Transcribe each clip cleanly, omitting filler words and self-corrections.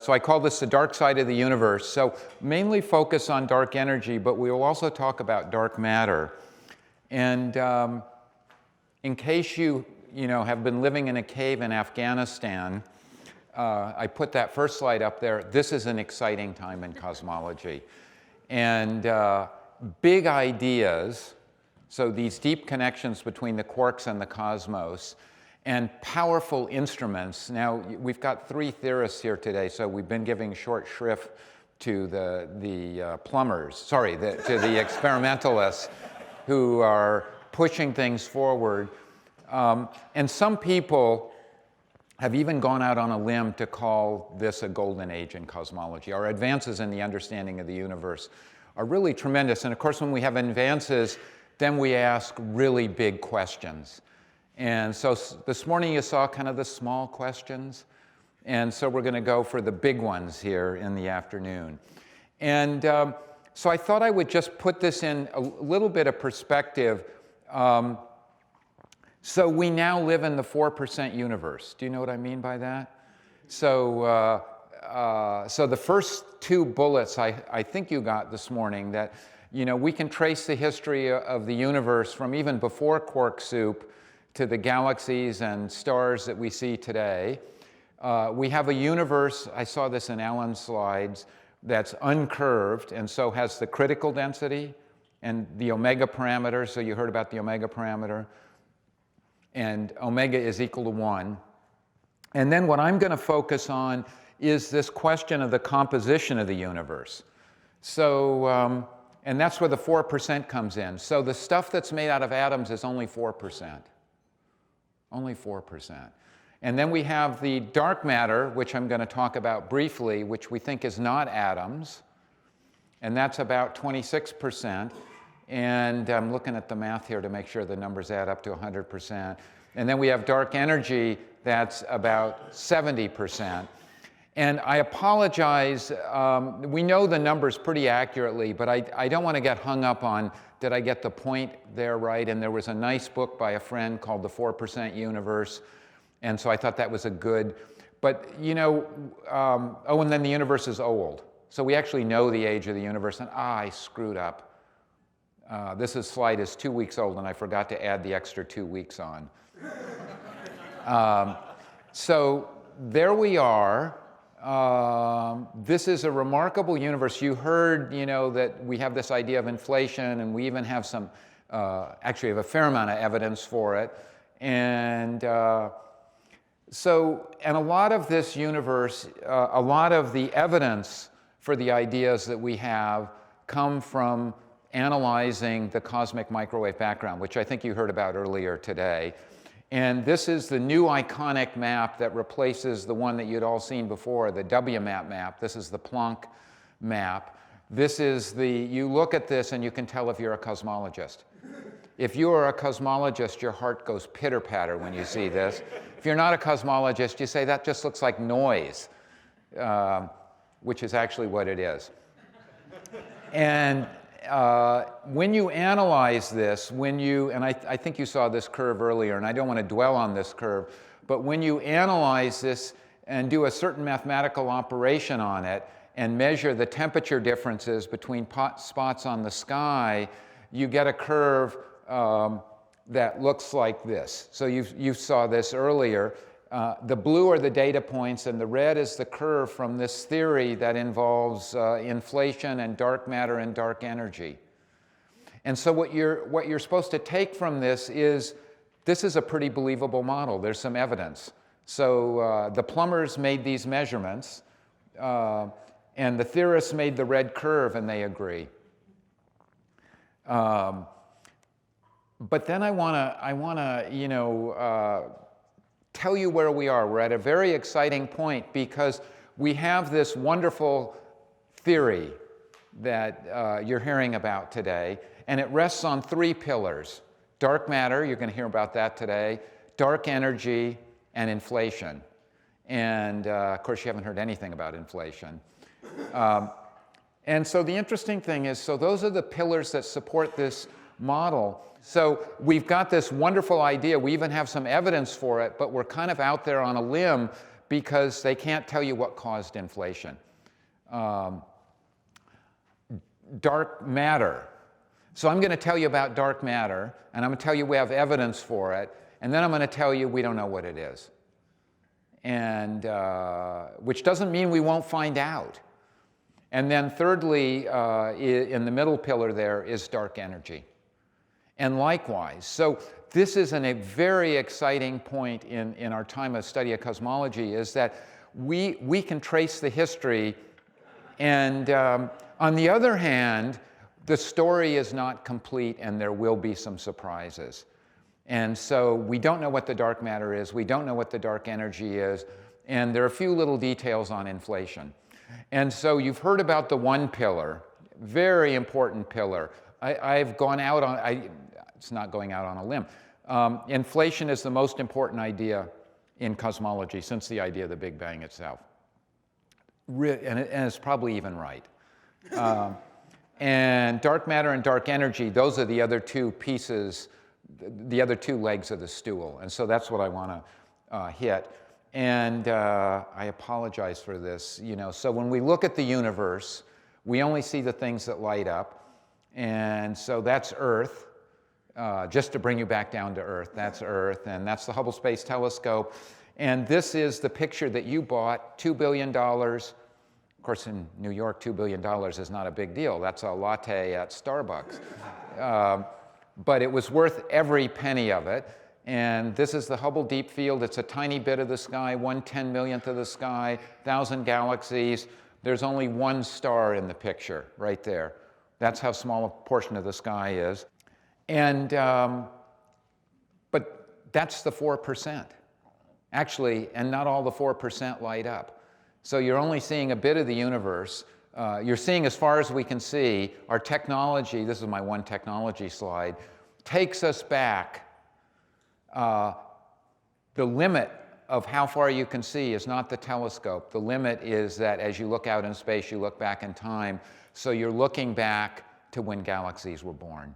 So I call this the dark side of the universe. So mainly focus on dark energy, but we will also talk about dark matter. And in case you have been living in a cave in Afghanistan, I put that first slide up there. This is an exciting time in cosmology. And big ideas, so these deep connections between the quarks and the cosmos, and powerful instruments. Now, we've got 3 theorists here today, so we've been giving short shrift to the plumbers, sorry, to the experimentalists who are pushing things forward. And some people have even gone out on a limb to call this a golden age in cosmology. Our advances in the understanding of the universe are really tremendous. And of course, when we have advances, then we ask really big questions. And so this morning you saw kind of the small questions. And so we're going to go for the big ones here in the afternoon. And so I thought I would just put this in a little bit of perspective. So we now live in the 4% universe. Do you know what I mean by that? So, so the first 2 bullets I think you got this morning, that we can trace the history of the universe from even before quark soup to the galaxies and stars that we see today. We have a universe, I saw this in Alan's slides, that's uncurved and so has the critical density and the omega parameter. So you heard about the omega parameter. And omega is equal to 1. And then what I'm going to focus on is this question of the composition of the universe. So, and that's where the 4% comes in. So the stuff that's made out of atoms is only 4%. Only 4%. And then we have the dark matter, which I'm going to talk about briefly, which we think is not atoms. And that's about 26%. And I'm looking at the math here to make sure the numbers add up to 100%. And then we have dark energy, that's about 70%. And I apologize, we know the numbers pretty accurately, but I don't want to get hung up on, did I get the point there right? And there was a nice book by a friend called The 4% Universe. And so I thought that was a good, but oh, and then the universe is old. So we actually know the age of the universe, and I screwed up. This slide is 2 weeks old, and I forgot to add the extra 2 weeks on. So there we are. This is a remarkable universe. You heard, that we have this idea of inflation, and we even have some, actually have a fair amount of evidence for it. And and a lot of this universe, a lot of the evidence for the ideas that we have come from analyzing the cosmic microwave background, which I think you heard about earlier today. And this is the new iconic map that replaces the one that you'd all seen before, the WMAP map. This is the Planck map. This is you look at this and you can tell if you're a cosmologist. If you are a cosmologist, your heart goes pitter-patter when you see this. If you're not a cosmologist, you say, that just looks like noise, which is actually what it is. And when you analyze this, and I think you saw this curve earlier, and I don't want to dwell on this curve, but when you analyze this and do a certain mathematical operation on it and measure the temperature differences between spots on the sky, you get a curve that looks like this. So you saw this earlier. The blue are the data points, and the red is the curve from this theory that involves inflation and dark matter and dark energy. And so what you're supposed to take from this is a pretty believable model. There's some evidence. So the plumbers made these measurements, and the theorists made the red curve, and they agree. But then I want to tell you where we are. We're at a very exciting point because we have this wonderful theory that you're hearing about today, and it rests on 3 pillars. Dark matter, you're going to hear about that today, dark energy, and inflation. And of course, you haven't heard anything about inflation. And so the interesting thing is, so those are the pillars that support this model. So we've got this wonderful idea. We even have some evidence for it, but we're kind of out there on a limb because they can't tell you what caused inflation. Dark matter. So I'm going to tell you about dark matter, and I'm going to tell you we have evidence for it, and then I'm going to tell you we don't know what it is. And which doesn't mean we won't find out. And then thirdly, in the middle pillar there is dark energy. And likewise, so this is a very exciting point in our time of study of cosmology, is that we can trace the history, and on the other hand, the story is not complete and there will be some surprises. And so we don't know what the dark matter is, we don't know what the dark energy is, and there are a few little details on inflation. And so you've heard about the one pillar, very important pillar. I've gone out on, it's not going out on a limb. Inflation is the most important idea in cosmology since the idea of the Big Bang itself. And it's probably even right. And dark matter and dark energy, those are the other two pieces, the other two legs of the stool. And so that's what I want to hit. And I apologize for this. So when we look at the universe, we only see the things that light up. And so that's Earth. Just to bring you back down to Earth, that's Earth. And that's the Hubble Space Telescope. And this is the picture that you bought, $2 billion. Of course, in New York, $2 billion is not a big deal. That's a latte at Starbucks. But it was worth every penny of it. And this is the Hubble Deep Field. It's a tiny bit of the sky, 1/10,000,000th of the sky, 1,000 galaxies. There's only one star in the picture right there. That's how small a portion of the sky is. And, but that's the 4%. Actually, and not all the 4% light up. So you're only seeing a bit of the universe. You're seeing as far as we can see. Our technology, this is my one technology slide, takes us back. The limit of how far you can see is not the telescope. The limit is that as you look out in space, you look back in time. So you're looking back to when galaxies were born.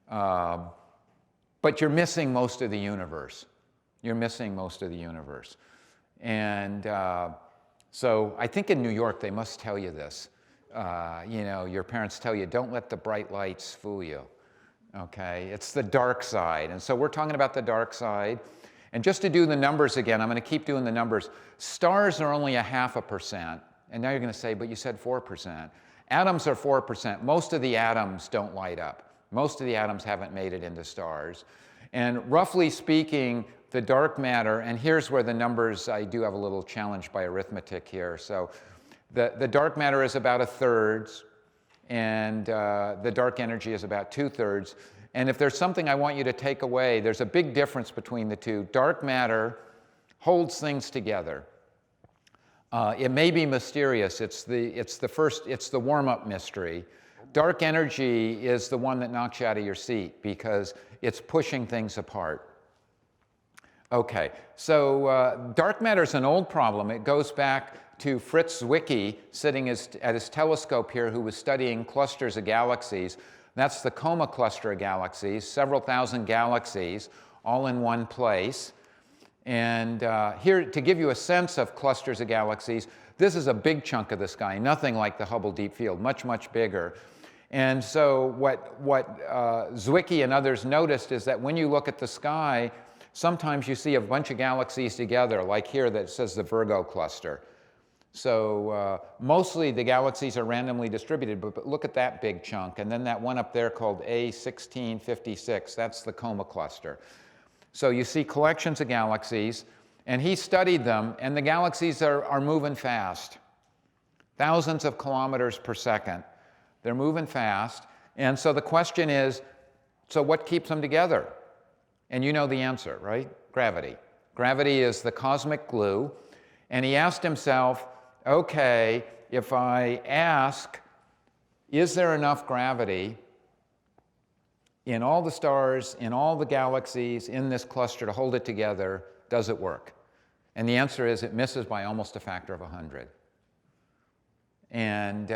But you're missing most of the universe. You're missing most of the universe. And so I think in New York, they must tell you this. Your parents tell you, don't let the bright lights fool you. Okay, it's the dark side. And so we're talking about the dark side. And just to do the numbers again, I'm going to keep doing the numbers. Stars are only 0.5%. And now you're going to say, but you said 4%. Atoms are 4%. Most of the atoms don't light up. Most of the atoms haven't made it into stars. And roughly speaking, the dark matter, and here's where the numbers, I do have a little challenge by arithmetic here. So the dark matter is about 1/3. And the dark energy is about 2/3. And if there's something I want you to take away, there's a big difference between the two. Dark matter holds things together. It may be mysterious. It's the warm-up mystery. Dark energy is the one that knocks you out of your seat because it's pushing things apart. Okay, so dark matter is an old problem. It goes back to Fritz Zwicky sitting at his telescope here, who was studying clusters of galaxies. That's the Coma cluster of galaxies, several thousand galaxies, all in one place. And here, to give you a sense of clusters of galaxies, this is a big chunk of the sky, nothing like the Hubble Deep Field, much, much bigger. And so what Zwicky and others noticed is that when you look at the sky, sometimes you see a bunch of galaxies together, like here that says the Virgo cluster. So mostly the galaxies are randomly distributed, but look at that big chunk. And then that one up there called A1656, that's the Coma cluster. So you see collections of galaxies, and he studied them, and the galaxies are moving fast. Thousands of kilometers per second. They're moving fast. And so the question is, so what keeps them together? And you know the answer, right? Gravity. Gravity is the cosmic glue. And he asked himself, okay, if I ask, is there enough gravity in all the stars, in all the galaxies, in this cluster to hold it together, does it work? And the answer is it misses by almost a factor of 100. And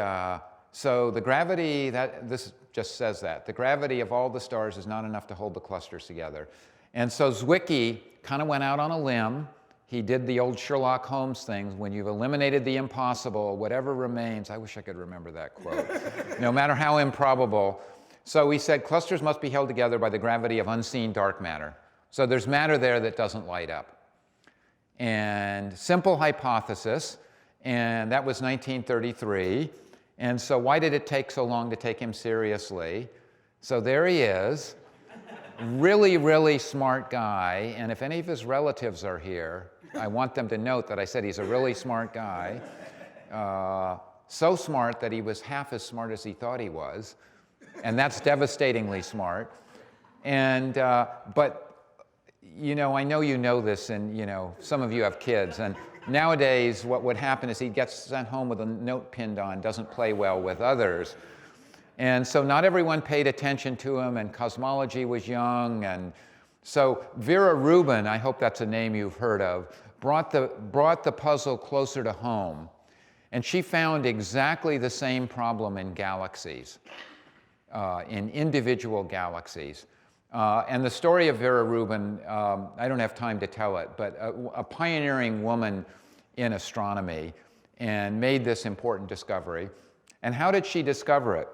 so the gravity, this just says that. The gravity of all the stars is not enough to hold the clusters together. And so Zwicky kind of went out on a limb, he did the old Sherlock Holmes things. When you've eliminated the impossible, whatever remains, I wish I could remember that quote, no matter how improbable. So he said clusters must be held together by the gravity of unseen dark matter. So there's matter there that doesn't light up. And simple hypothesis, and that was 1933. And so why did it take so long to take him seriously? So there he is, really, really smart guy. And if any of his relatives are here, I want them to note that I said he's a really smart guy. So smart that he was half as smart as he thought he was. And that's devastatingly smart. And, but, you know, I know you know this, and, you know, some of you have kids. And nowadays, what would happen is he gets sent home with a note pinned on, doesn't play well with others. And so not everyone paid attention to him, and cosmology was young. And so Vera Rubin, I hope that's a name you've heard of, brought the puzzle closer to home. And she found exactly the same problem in galaxies, in individual galaxies. And the story of Vera Rubin, I don't have time to tell it, but a pioneering woman in astronomy, and made this important discovery. And how did she discover it?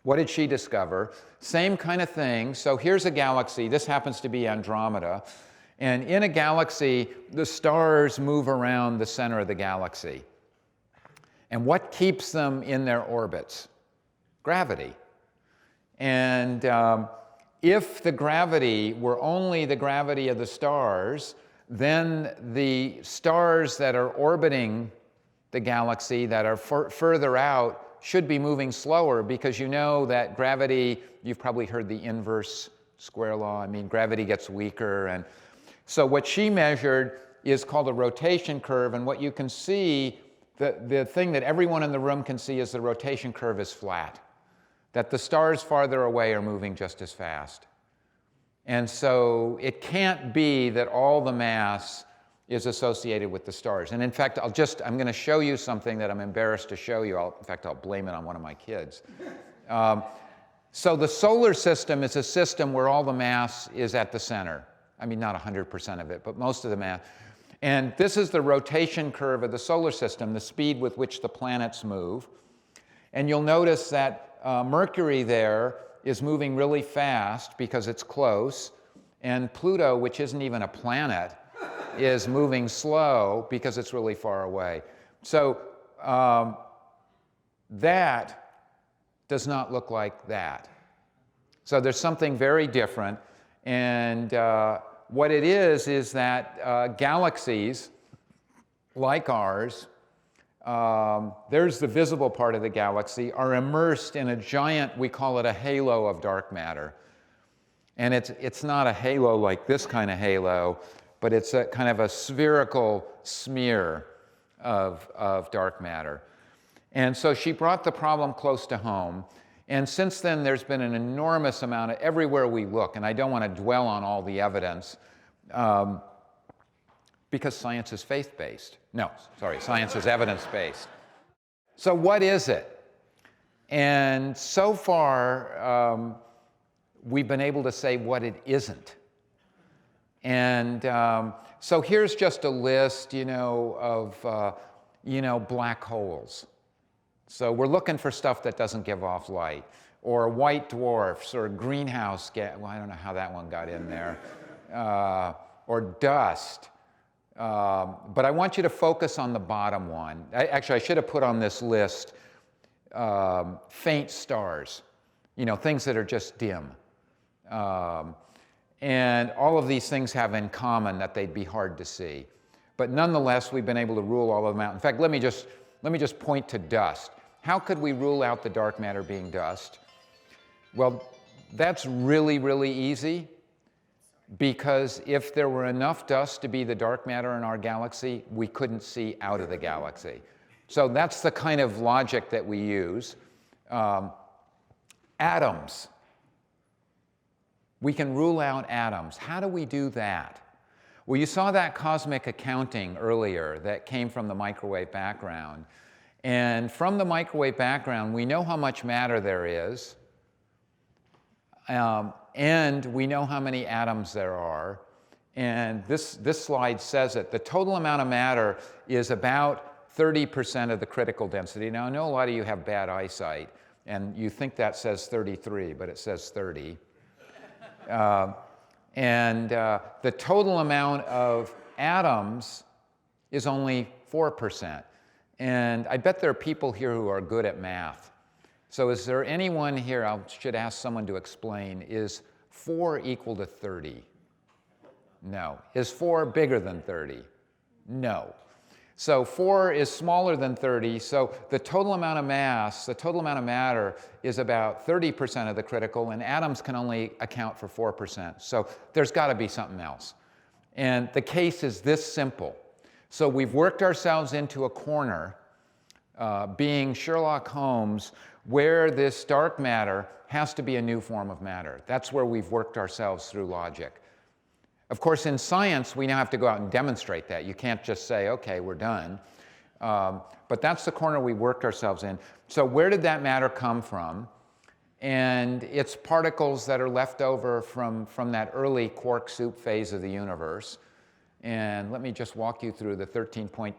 What did she discover? Same kind of thing. So here's a galaxy. This happens to be Andromeda. And in a galaxy, the stars move around the center of the galaxy. And what keeps them in their orbits? Gravity. And if the gravity were only the gravity of the stars, then the stars that are orbiting the galaxy that are further out should be moving slower, because you know that gravity, you've probably heard the inverse square law. I mean, gravity gets weaker. And so what she measured is called a rotation curve. And what you can see, the thing that everyone in the room can see, is the rotation curve is flat, that the stars farther away are moving just as fast. And so it can't be that all the mass is associated with the stars. And in fact, I'm going to show you something that I'm embarrassed to show you. In fact, I'll blame it on one of my kids. So the solar system is a system where all the mass is at the center. I mean, not 100% of it, but most of the mass. And this is the rotation curve of the solar system, the speed with which the planets move. And you'll notice that Mercury there is moving really fast because it's close, and Pluto, which isn't even a planet, is moving slow because it's really far away. So that does not look like that. So there's something very different. And what it is that galaxies like ours, there's the visible part of the galaxy, are immersed in a giant, we call it a halo of dark matter. And it's not a halo like this kind of halo, but it's a kind of a spherical smear of dark matter. And so she brought the problem close to home. And since then, there's been an enormous amount of, everywhere we look, and I don't want to dwell on all the evidence, because science is faith-based. No, sorry, science is evidence-based. So what is it? And so far, we've been able to say what it isn't. And so here's just a list, of, black holes. So we're looking for stuff that doesn't give off light, or white dwarfs, or greenhouse gas. Well, I don't know how that one got in there, or dust. But I want you to focus on the bottom one. Actually, I should have put on this list faint stars, things that are just dim. And all of these things have in common that they'd be hard to see. But nonetheless, we've been able to rule all of them out. In fact, let me just point to dust. How could we rule out the dark matter being dust? Well, that's really, really easy, because if there were enough dust to be the dark matter in our galaxy, we couldn't see out of the galaxy. So that's the kind of logic that we use. Atoms. We can rule out atoms. How do we do that? Well, you saw that cosmic accounting earlier that came from the microwave background. And from the microwave background, we know how much matter there is, and we know how many atoms there are. And this slide says it. The total amount of matter is about 30% of the critical density. Now, I know a lot of you have bad eyesight, and you think that says 33, but it says 30. The total amount of atoms is only 4%. And I bet there are people here who are good at math. So is there anyone here, I should ask someone to explain, is 4 equal to 30? No. Is 4 bigger than 30? No. So 4 is smaller than 30, so the total amount of mass, the total amount of matter is about 30% of the critical, and atoms can only account for 4%. So there's got to be something else. And the case is this simple. So we've worked ourselves into a corner, being Sherlock Holmes, where this dark matter has to be a new form of matter. That's where we've worked ourselves through logic. Of course, in science, we now have to go out and demonstrate that. You can't just say, okay, we're done. But that's the corner we worked ourselves in. So where did that matter come from? And it's particles that are left over from that early quark soup phase of the universe. And let me just walk you through the 13.8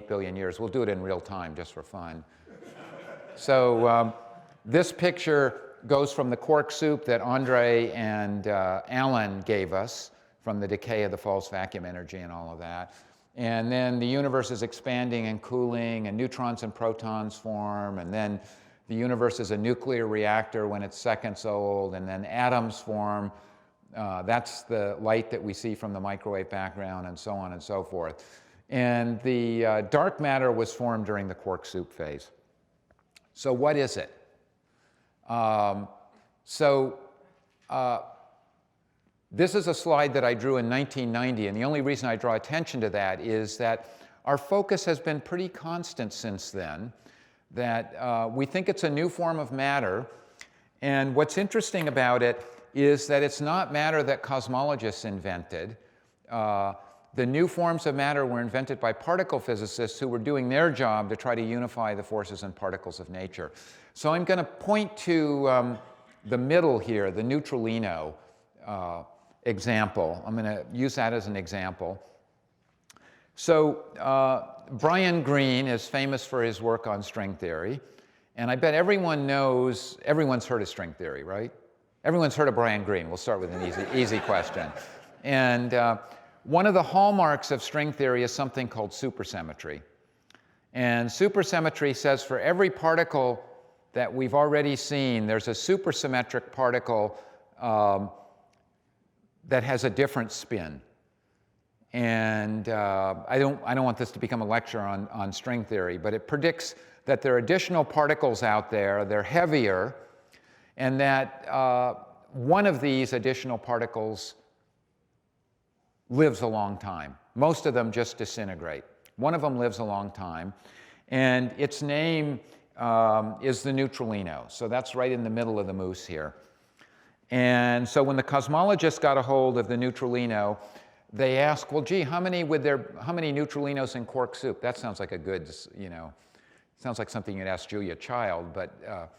billion years. We'll do it in real time just for fun. So this picture goes from the quark soup that Andre and Alan gave us from the decay of the false vacuum energy and all of that. And then the universe is expanding and cooling, and neutrons and protons form, and then the universe is a nuclear reactor when it's seconds old, and then atoms form. That's the light that we see from the microwave background, and so on and so forth. And the dark matter was formed during the quark soup phase. So what is it? This is a slide that I drew in 1990, and the only reason I draw attention to that is that our focus has been pretty constant since then, that we think it's a new form of matter, and what's interesting about it is that it's not matter that cosmologists invented. The new forms of matter were invented by particle physicists who were doing their job to try to unify the forces and particles of nature. So I'm going to point to the middle here, the Neutroleno example. I'm going to use that as an example. So Brian Greene is famous for his work on string theory. And I bet everyone knows, everyone's heard of string theory, right? Everyone's heard of Brian Greene. We'll start with an easy question. And one of the hallmarks of string theory is something called supersymmetry. And supersymmetry says for every particle that we've already seen, there's a supersymmetric particle that has a different spin. And I don't want this to become a lecture on string theory, but it predicts that there are additional particles out there, they're heavier, and that one of these additional particles lives a long time. Most of them just disintegrate. One of them lives a long time, and its name is the Neutroleno. So that's right in the middle of the moose here. And so when the cosmologists got a hold of the Neutroleno, they asked, well, gee, how many Neutrolinos in quark soup? That sounds like a good, sounds like something you'd ask Julia Child, but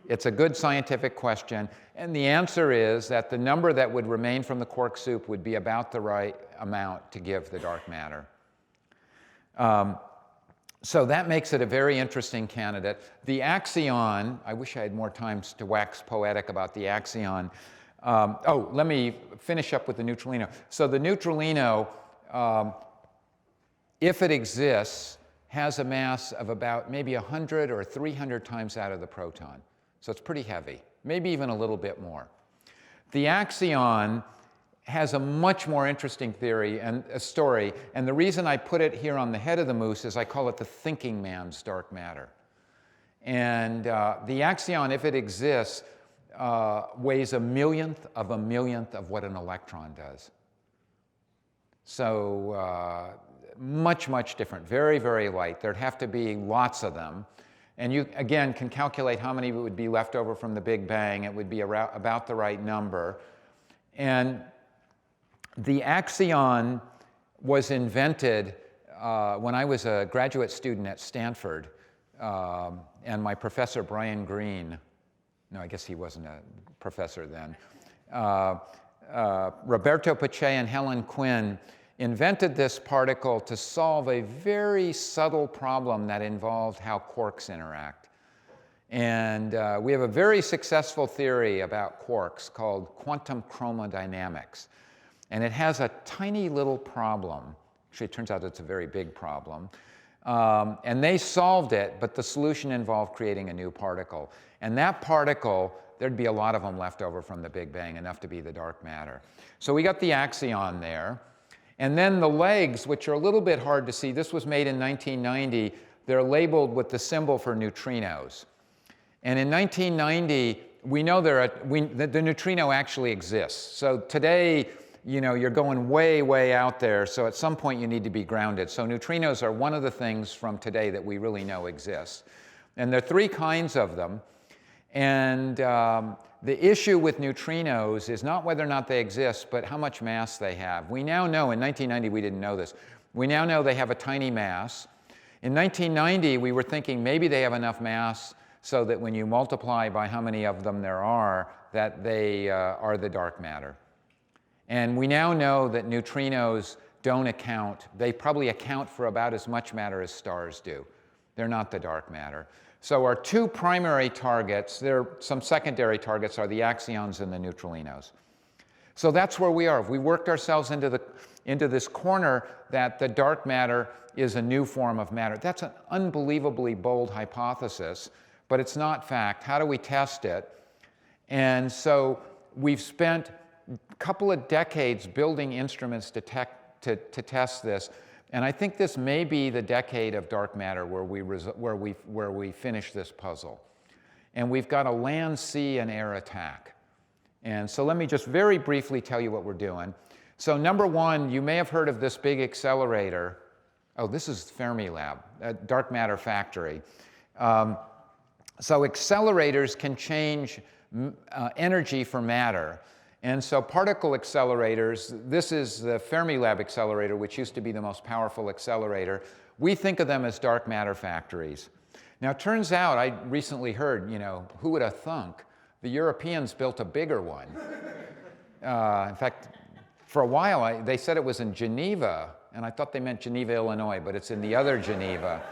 it's a good scientific question. And the answer is that the number that would remain from the quark soup would be about the right amount to give the dark matter. So that makes it a very interesting candidate. The axion, I wish I had more time to wax poetic about the axion. Let me finish up with the Neutroleno. So the Neutroleno, if it exists, has a mass of about maybe 100 or 300 times that of the proton. So it's pretty heavy, maybe even a little bit more. The axion has a much more interesting theory and a story, and the reason I put it here on the head of the moose is I call it the thinking man's dark matter. And the axion, if it exists, weighs a millionth of what an electron does. So much, much different, very, very light. There'd have to be lots of them. And you, again, can calculate how many would be left over from the Big Bang. It would be about the right number. And the axion was invented when I was a graduate student at Stanford. And my professor, Brian Greene, no, I guess he wasn't a professor then, Roberto Pache and Helen Quinn invented this particle to solve a very subtle problem that involved how quarks interact. And we have a very successful theory about quarks called quantum chromodynamics. And it has a tiny little problem. Actually, it turns out it's a very big problem. And they solved it, but the solution involved creating a new particle. And that particle, there'd be a lot of them left over from the Big Bang, enough to be the dark matter. So we got the axion there. And then the legs, which are a little bit hard to see, this was made in 1990. They're labeled with the symbol for neutrinos. And in 1990, we know the neutrino actually exists. So today, you know, you're going way, way out there. So at some point, you need to be grounded. So neutrinos are one of the things from today that we really know exists. And there are three kinds of them. And the issue with neutrinos is not whether or not they exist, but how much mass they have. We now know, in 1990, we didn't know this. We now know they have a tiny mass. In 1990, we were thinking maybe they have enough mass so that when you multiply by how many of them there are, that they are the dark matter. And we now know that neutrinos don't account. They probably account for about as much matter as stars do. They're not the dark matter. So our two primary targets, there are some secondary targets, are the axions and the neutralinos. So that's where we are. We worked ourselves into this corner that the dark matter is a new form of matter. That's an unbelievably bold hypothesis, but it's not fact. How do we test it? And so we've spent a couple of decades building instruments to test this. And I think this may be the decade of dark matter where we finish this puzzle. And we've got a land, sea, and air attack. And so let me just very briefly tell you what we're doing. So number one, you may have heard of this big accelerator. Oh, this is Fermilab, a dark matter factory. So accelerators can change energy for matter. And so particle accelerators, this is the Fermilab accelerator, which used to be the most powerful accelerator. We think of them as dark matter factories. Now, it turns out, I recently heard, you know, who would have thunk? The Europeans built a bigger one. In fact, for a while, they said it was in Geneva, and I thought they meant Geneva, Illinois, but it's in the other Geneva.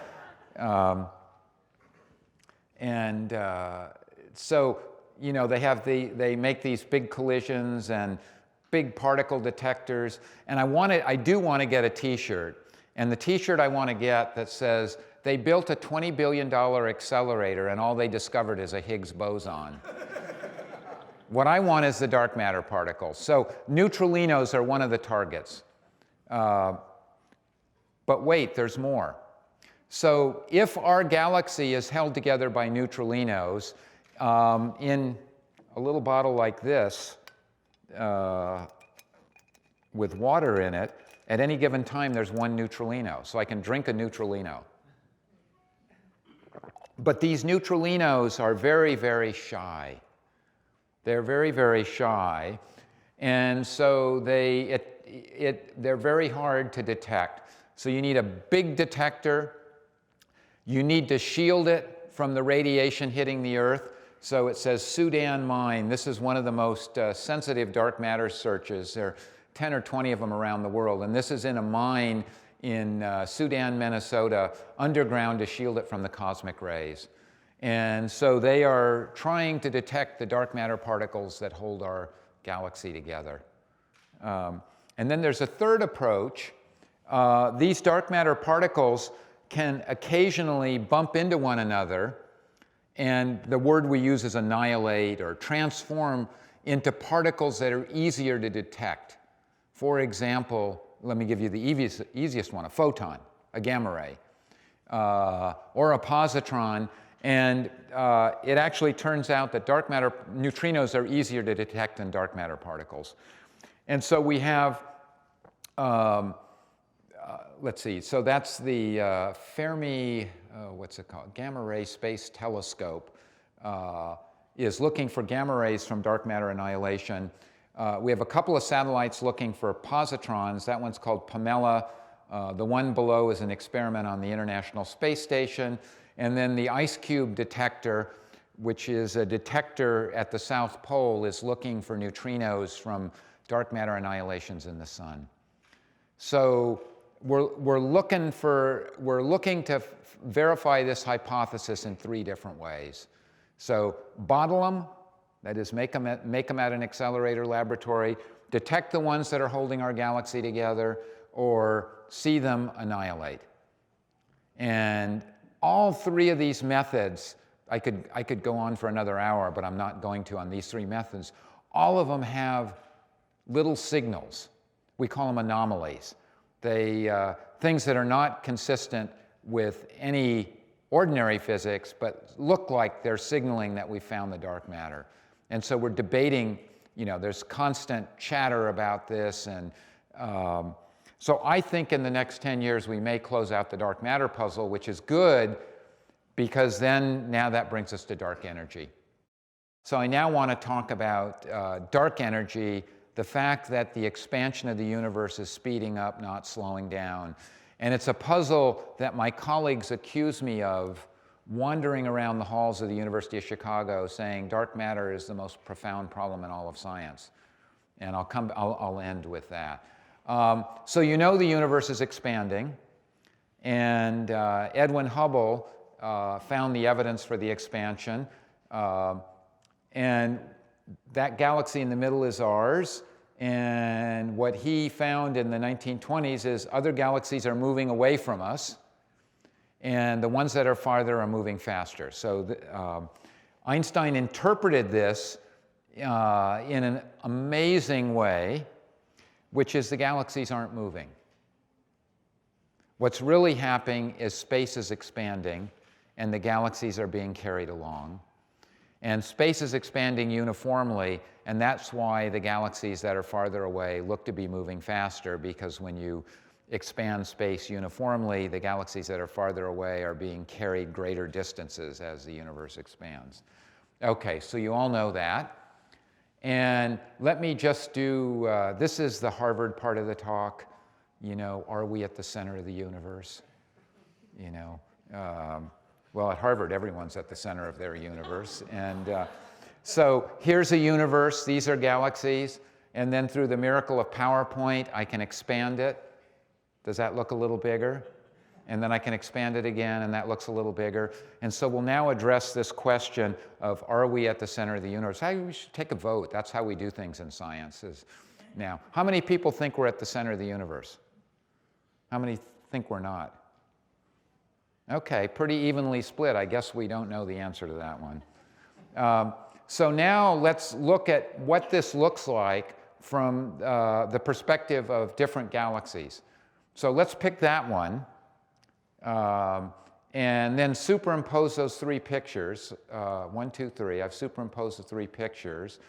So, you know, they make these big collisions and big particle detectors. And I do want to get a T-shirt. And the T-shirt I want to get that says, they built a $20 billion accelerator and all they discovered is a Higgs boson. What I want is the dark matter particle. So neutralinos are one of the targets. But wait, there's more. So if our galaxy is held together by neutralinos, in a little bottle like this, with water in it, at any given time there's one neutralino. So I can drink a neutralino. But these neutralinos are very, very shy. They're very, very shy. And so they're very hard to detect. So you need a big detector. You need to shield it from the radiation hitting the Earth. So it says Sudan mine. This is one of the most sensitive dark matter searches. There are 10 or 20 of them around the world. And this is in a mine in Sudan, Minnesota, underground to shield it from the cosmic rays. And so they are trying to detect the dark matter particles that hold our galaxy together. And then there's a third approach. These dark matter particles can occasionally bump into one another, and the word we use is annihilate or transform into particles that are easier to detect. For example, let me give you the easiest one, a photon, a gamma ray, or a positron. And it actually turns out that dark matter neutrinos are easier to detect than dark matter particles. And so we have, let's see, so that's the Fermi, what's it called? Gamma ray space telescope is looking for gamma rays from dark matter annihilation. We have a couple of satellites looking for positrons. That one's called Pamela. The one below is an experiment on the International Space Station. And then the ice cube detector, which is a detector at the South Pole, is looking for neutrinos from dark matter annihilations in the sun. So we're looking to verify this hypothesis in 3 different ways. So bottle them, that is make them at an accelerator laboratory, detect the ones that are holding our galaxy together, or see them annihilate. And all 3 of these methods, I could go on for another hour, but I'm not going to on these 3 methods. All of them have little signals. We call them anomalies. They, things that are not consistent with any ordinary physics, but look like they're signaling that we found the dark matter. And so we're debating, there's constant chatter about this. And so I think in the next 10 years, we may close out the dark matter puzzle, which is good, because now that brings us to dark energy. So I now want to talk about dark energy, the fact that the expansion of the universe is speeding up, not slowing down. And it's a puzzle that my colleagues accuse me of wandering around the halls of the University of Chicago saying dark matter is the most profound problem in all of science. And I'll end with that. So the universe is expanding. And Edwin Hubble found the evidence for the expansion. And that galaxy in the middle is ours. And what he found in the 1920s is other galaxies are moving away from us, and the ones that are farther are moving faster. So Einstein interpreted this in an amazing way, which is the galaxies aren't moving. What's really happening is space is expanding, and the galaxies are being carried along. And space is expanding uniformly, and that's why the galaxies that are farther away look to be moving faster, because when you expand space uniformly, the galaxies that are farther away are being carried greater distances as the universe expands. Okay, so you all know that. And let me just do, this is the Harvard part of the talk. Are we at the center of the universe? Well, at Harvard, everyone's at the center of their universe. And so here's a universe. These are galaxies. And then through the miracle of PowerPoint, I can expand it. Does that look a little bigger? And then I can expand it again, and that looks a little bigger. And so we'll now address this question of, are we at the center of the universe? We should take a vote. That's how we do things in science. Now, how many people think we're at the center of the universe? How many think we're not? Okay, pretty evenly split. I guess we don't know the answer to that one. So now let's look at what this looks like from the perspective of different galaxies. So let's pick that one, and then superimpose those 3 pictures. 1, 2, 3. I've superimposed the 3 pictures.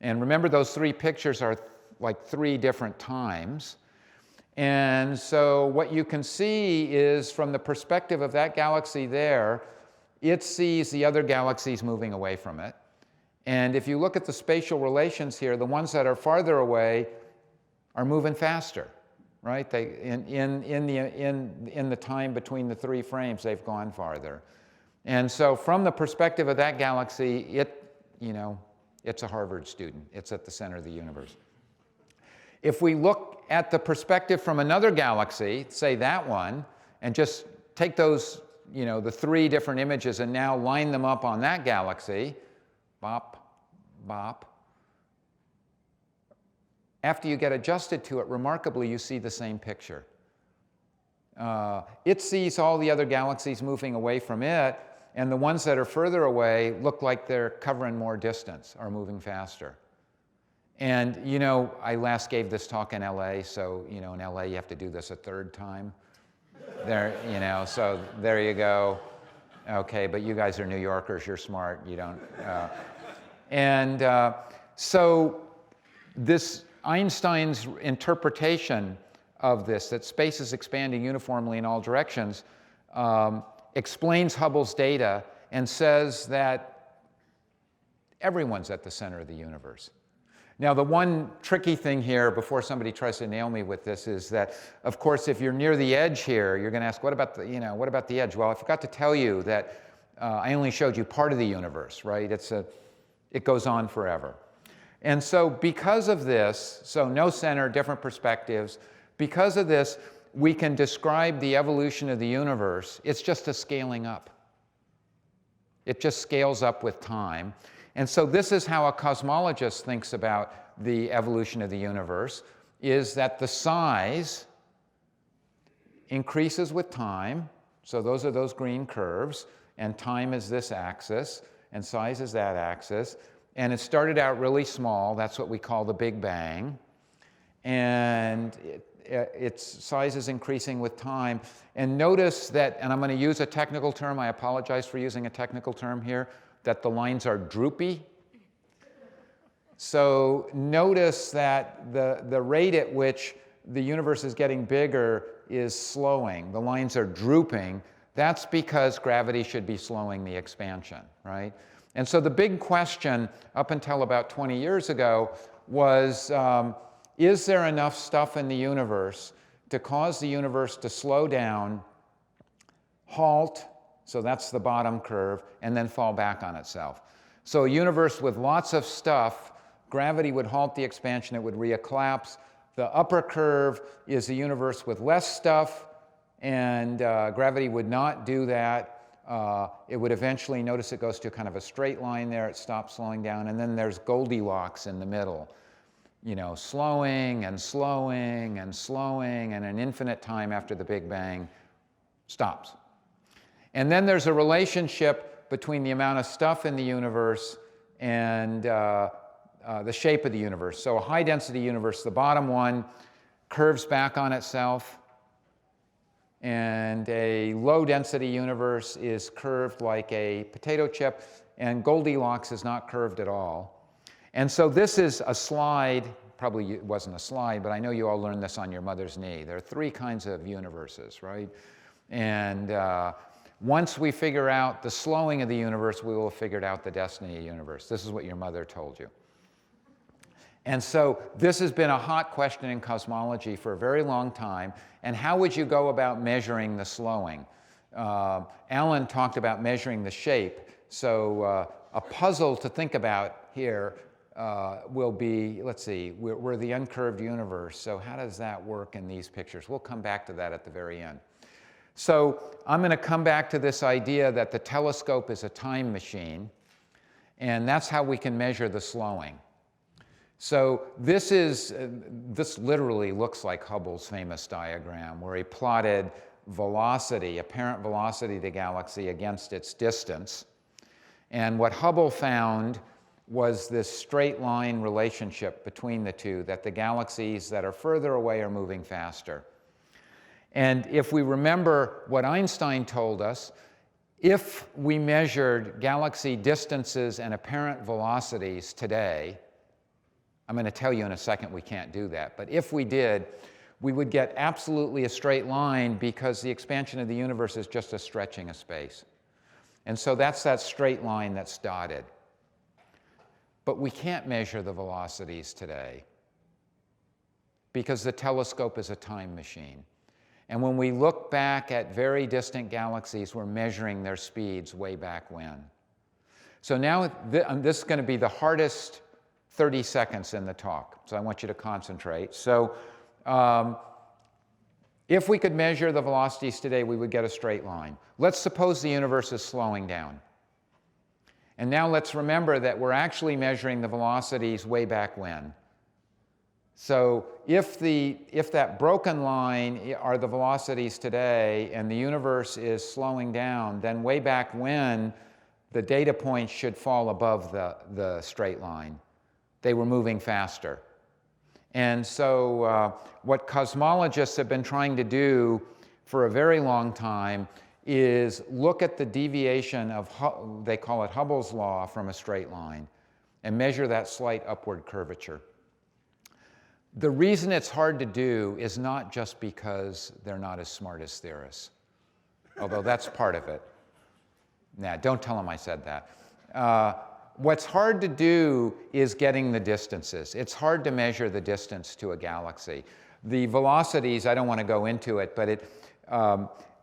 And remember, those 3 pictures are like 3 different times. And so what you can see is, from the perspective of that galaxy there, it sees the other galaxies moving away from it. And if you look at the spatial relations here, the ones that are farther away are moving faster, right? In the time between the 3 frames, they've gone farther. And so from the perspective of that galaxy, it's a Harvard student. It's at the center of the universe. If we look at the perspective from another galaxy, say that one, and just take those, the 3 different images and now line them up on that galaxy, bop, bop. After you get adjusted to it, remarkably, you see the same picture. It sees all the other galaxies moving away from it, and the ones that are further away look like they're covering more distance, are moving faster. And, I last gave this talk in LA, so, in LA you have to do this a 3rd time. So there you go. Okay, but you guys are New Yorkers, you're smart, you don't. So this Einstein's interpretation of this, that space is expanding uniformly in all directions, explains Hubble's data and says that everyone's at the center of the universe. Now, the one tricky thing here, before somebody tries to nail me with this, is that, of course, if you're near the edge here, you're going to ask, what about the edge? Well, I forgot to tell you that I only showed you part of the universe, right? It goes on forever. And so because of this, so no center, different perspectives, because of this, we can describe the evolution of the universe. It's just a scaling up. It just scales up with time. And so this is how a cosmologist thinks about the evolution of the universe, is that the size increases with time. So those are those green curves, and time is this axis, and size is that axis. And it started out really small. That's what we call the Big Bang. And its size is increasing with time. And notice that, and I'm going to use a technical term, I apologize for using a technical term here, that the lines are droopy. So notice that the rate at which the universe is getting bigger is slowing. The lines are drooping. That's because gravity should be slowing the expansion, right? And so the big question up until about 20 years ago was, is there enough stuff in the universe to cause the universe to slow down, halt, so that's the bottom curve, and then fall back on itself? So a universe with lots of stuff, gravity would halt the expansion, it would re-collapse. The upper curve is a universe with less stuff, and gravity would not do that. It would eventually, notice it goes to kind of a straight line there, it stops slowing down, and then there's Goldilocks in the middle. You know, slowing and slowing and slowing, and an infinite time after the Big Bang stops. And then there's a relationship between the amount of stuff in the universe and the shape of the universe. So a high-density universe, the bottom one, curves back on itself, and a low-density universe is curved like a potato chip, and Goldilocks is not curved at all. And so this is a slide, probably it wasn't a slide, but I know you all learned this on your mother's knee. There are three kinds of universes, right? And once we figure out the slowing of the universe, we will have figured out the destiny of the universe. This is what your mother told you. And so this has been a hot question in cosmology for a very long time. And how would you go about measuring the slowing? Alan talked about measuring the shape. So a puzzle to think about here will be, let's see, we're the uncurved universe. So how does that work in these pictures? We'll come back to that at the very end. So I'm going to come back to this idea that the telescope is a time machine. And that's how we can measure the slowing. So this literally looks like Hubble's famous diagram, where he plotted velocity, apparent velocity of the galaxy against its distance. And what Hubble found was this straight line relationship between the two, that the galaxies that are further away are moving faster. And if we remember what Einstein told us, if we measured galaxy distances and apparent velocities today, I'm going to tell you in a second we can't do that, but if we did, we would get absolutely a straight line because the expansion of the universe is just a stretching of space. And so that's that straight line that's dotted. But we can't measure the velocities today because the telescope is a time machine. And when we look back at very distant galaxies, we're measuring their speeds way back when. So now this is going to be the hardest 30 seconds in the talk, so I want you to concentrate. So if we could measure the velocities today, we would get a straight line. Let's suppose the universe is slowing down. And now let's remember that we're actually measuring the velocities way back when. So if that broken line are the velocities today and the universe is slowing down, then way back when, the data points should fall above the straight line. They were moving faster. And so what cosmologists have been trying to do for a very long time is look at the deviation of, they call it Hubbles Law, from a straight line and measure that slight upward curvature. The reason it's hard to do is not just because they're not as smart as theorists, although that's part of it. Nah, don't tell them I said that. What's hard to do is getting the distances. It's hard to measure the distance to a galaxy. The velocities, I don't want to go into it, but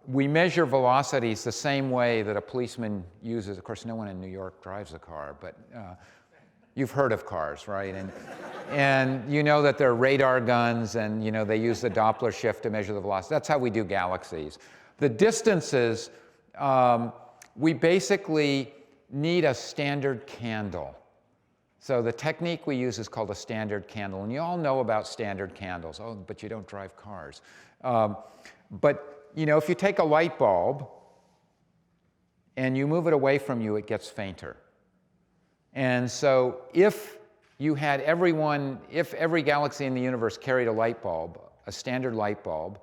we measure velocities the same way that a policeman uses. Of course, no one in New York drives a car, but You've heard of cars, right? And you know that they're radar guns, and you know they use the Doppler shift to measure the velocity. That's how we do galaxies. The distances, we basically need a standard candle. So the technique we use is called a standard candle, and you all know about standard candles. Oh, but you don't drive cars. But you know, if you take a light bulb and you move it away from you, it gets fainter. And so if you had if every galaxy in the universe carried a light bulb, a standard light bulb,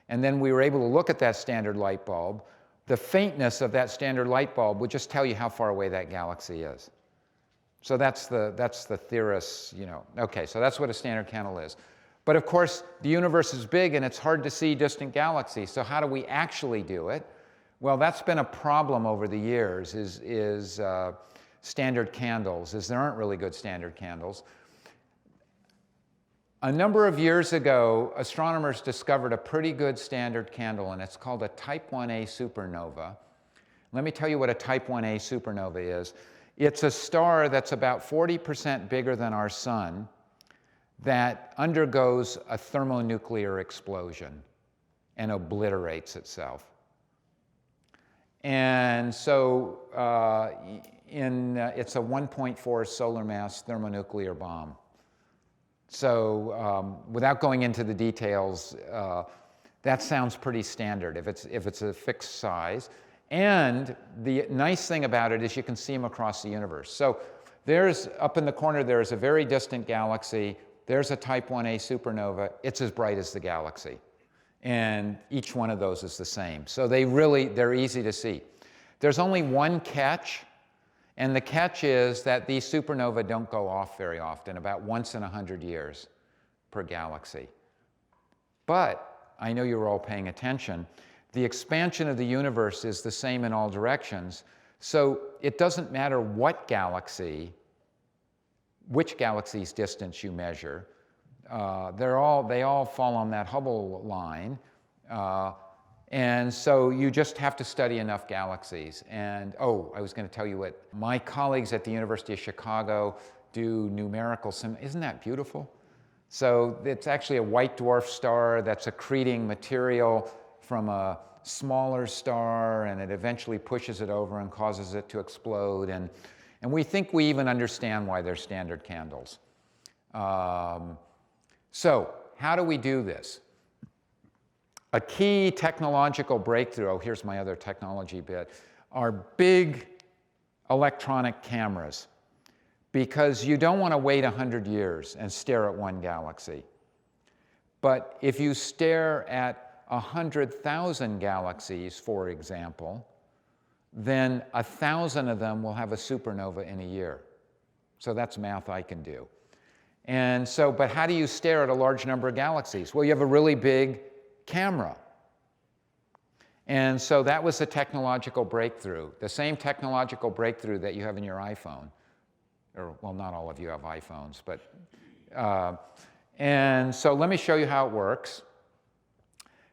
and then we were able to look at that standard light bulb, the faintness of that standard light bulb would just tell you how far away that galaxy is. So that's the theorist's, you know, okay, so that's what a standard candle is. But of course, the universe is big and it's hard to see distant galaxies. So how do we actually do it? Well, that's been a problem over the years, is standard candles, is there aren't really good standard candles. A number of years ago, astronomers discovered a pretty good standard candle, and it's called a Type 1a supernova. Let me tell you what a Type 1a supernova is. It's a star that's about 40% bigger than our sun that undergoes a thermonuclear explosion and obliterates itself. And so it's a 1.4 solar mass thermonuclear bomb. So without going into the details, that sounds pretty standard if it's a fixed size. And the nice thing about it is you can see them across the universe. So there's, up in the corner, there's a very distant galaxy. There's a Type 1a supernova. It's as bright as the galaxy. And each one of those is the same. So they're easy to see. There's only one catch, and the catch is that these supernovae don't go off very often, about once in 100 years per galaxy. But I know you're all paying attention. The expansion of the universe is the same in all directions, so it doesn't matter which galaxy's distance you measure. They all fall on that Hubble line, and so you just have to study enough galaxies. And oh, I was going to tell you what my colleagues at the University of Chicago do numerical simulation. Isn't that beautiful? So it's actually a white dwarf star that's accreting material from a smaller star, and it eventually pushes it over and causes it to explode. And we think we even understand why they're standard candles. So how do we do this? A key technological breakthrough, oh, here's my other technology bit, are big electronic cameras. Because you don't want to wait 100 years and stare at one galaxy. But if you stare at 100,000 galaxies, for example, then 1,000 of them will have a supernova in a year. So that's math I can do. And so, but how do you stare at a large number of galaxies? Well, you have a really big camera. And so that was the technological breakthrough, the same technological breakthrough that you have in your iPhone. Or, well, not all of you have iPhones, but, and so let me show you how it works.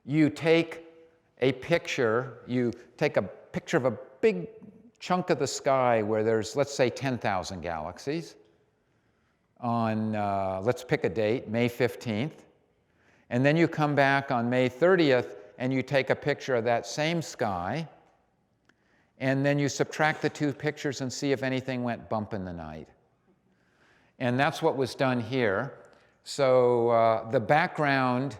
You take a picture of a big chunk of the sky where there's, let's say, 10,000 galaxies on, let's pick a date, May 15th. And then you come back on May 30th and you take a picture of that same sky. And then you subtract the two pictures and see if anything went bump in the night. And that's what was done here. So the background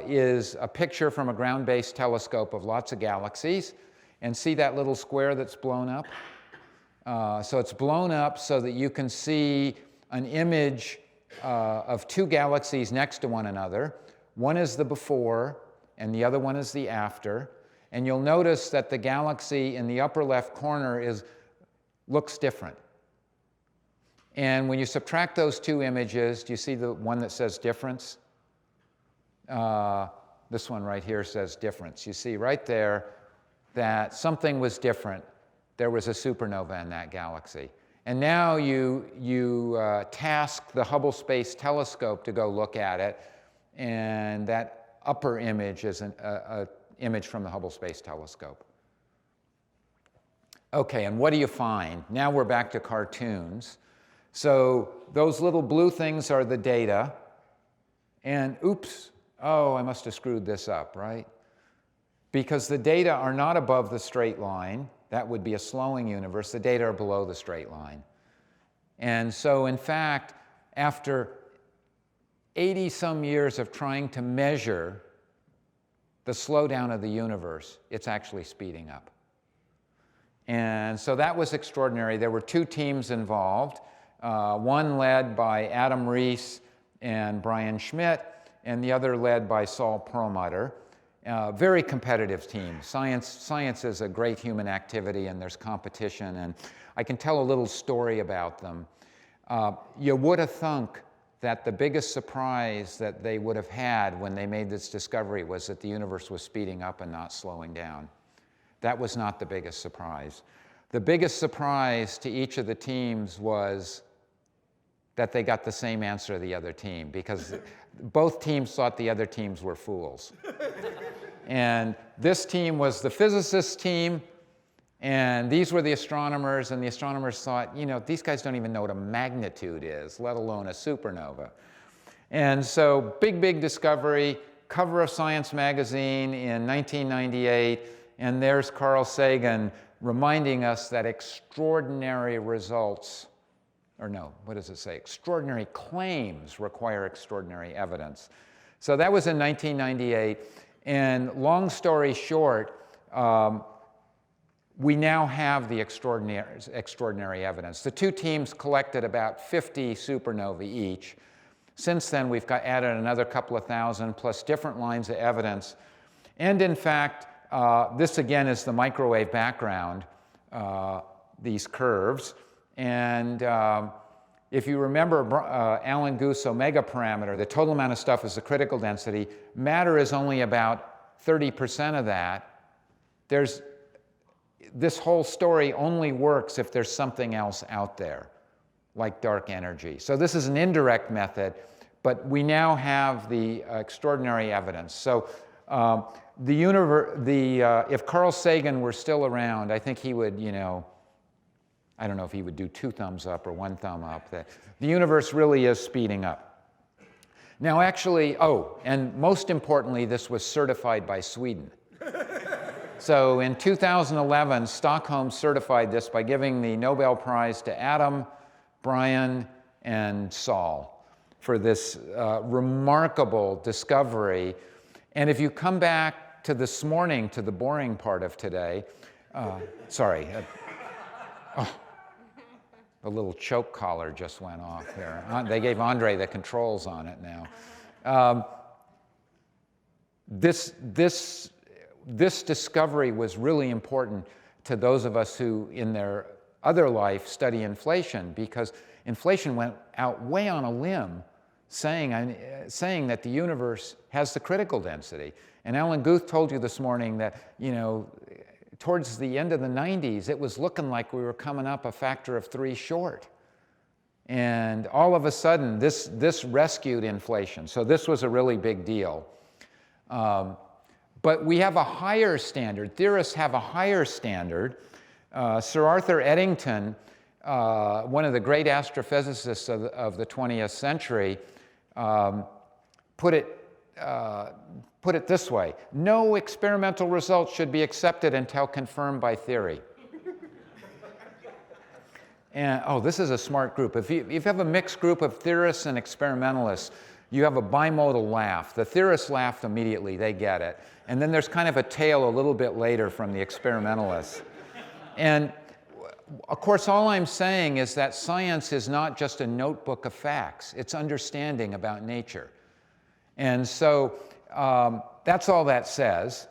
is a picture from a ground-based telescope of lots of galaxies. And see that little square that's blown up? So it's blown up so that you can see an image of two galaxies next to one another. One is the before, and the other one is the after. And you'll notice that the galaxy in the upper left corner looks different. And when you subtract those two images, do you see the one that says difference? This one right here says difference. You see right there that something was different. There was a supernova in that galaxy. And now you task the Hubble Space Telescope to go look at it, and that upper image is an image from the Hubble Space Telescope. Okay, and what do you find? Now we're back to cartoons. So those little blue things are the data. And oops, oh, I must have screwed this up, right? Because the data are not above the straight line. That would be a slowing universe. The data are below the straight line. And so, in fact, after 80-some years of trying to measure the slowdown of the universe, it's actually speeding up. And so that was extraordinary. There were two teams involved, one led by Adam Rees and Brian Schmidt, and the other led by Saul Perlmutter. Very competitive team. Science is a great human activity, and there's competition, and I can tell a little story about them. You would have thunk that the biggest surprise that they would have had when they made this discovery was that the universe was speeding up and not slowing down. That was not the biggest surprise. The biggest surprise to each of the teams was that they got the same answer as the other team, because both teams thought the other teams were fools. And this team was the physicist team, and these were the astronomers, and the astronomers thought, you know, these guys don't even know what a magnitude is, let alone a supernova. And so big discovery, cover of Science magazine in 1998, and there's Carl Sagan reminding us that extraordinary results, or no, what does it say? Extraordinary claims require extraordinary evidence. So that was in 1998, and long story short, we now have the extraordinary evidence. The two teams collected about 50 supernovae each. Since then, we've added another couple of thousand, plus different lines of evidence. And in fact, this again is the microwave background, these curves. And if you remember Alan Guth's omega parameter, the total amount of stuff is the critical density. Matter is only about 30% of that. This whole story only works if there's something else out there, like dark energy. So this is an indirect method, but we now have the extraordinary evidence. So if Carl Sagan were still around, I think he would, you know, I don't know if he would do 2 thumbs up or 1 thumb up. The universe really is speeding up. Now actually, oh, and most importantly, this was certified by Sweden. So in 2011, Stockholm certified this by giving the Nobel Prize to Adam, Brian, and Saul for this remarkable discovery. And if you come back to this morning, to the boring part of today, sorry. The little choke collar just went off there. They gave Andre the controls on it now. This discovery was really important to those of us who, in their other life, study inflation, because inflation went out way on a limb saying that the universe has the critical density. And Alan Guth told you this morning that, you know, towards the end of the 90s, it was looking like we were coming up a factor of 3 short. And all of a sudden, this rescued inflation. So this was a really big deal. But we have a higher standard. Theorists have a higher standard. Sir Arthur Eddington, one of the great astrophysicists of the 20th century, put it this way: no experimental results should be accepted until confirmed by theory. And oh, this is a smart group. If you have a mixed group of theorists and experimentalists, you have a bimodal laugh. The theorists laughed immediately, they get it. And then there's kind of a tail a little bit later from the experimentalists. And of course, all I'm saying is that science is not just a notebook of facts. It's understanding about nature. And so that's all that says,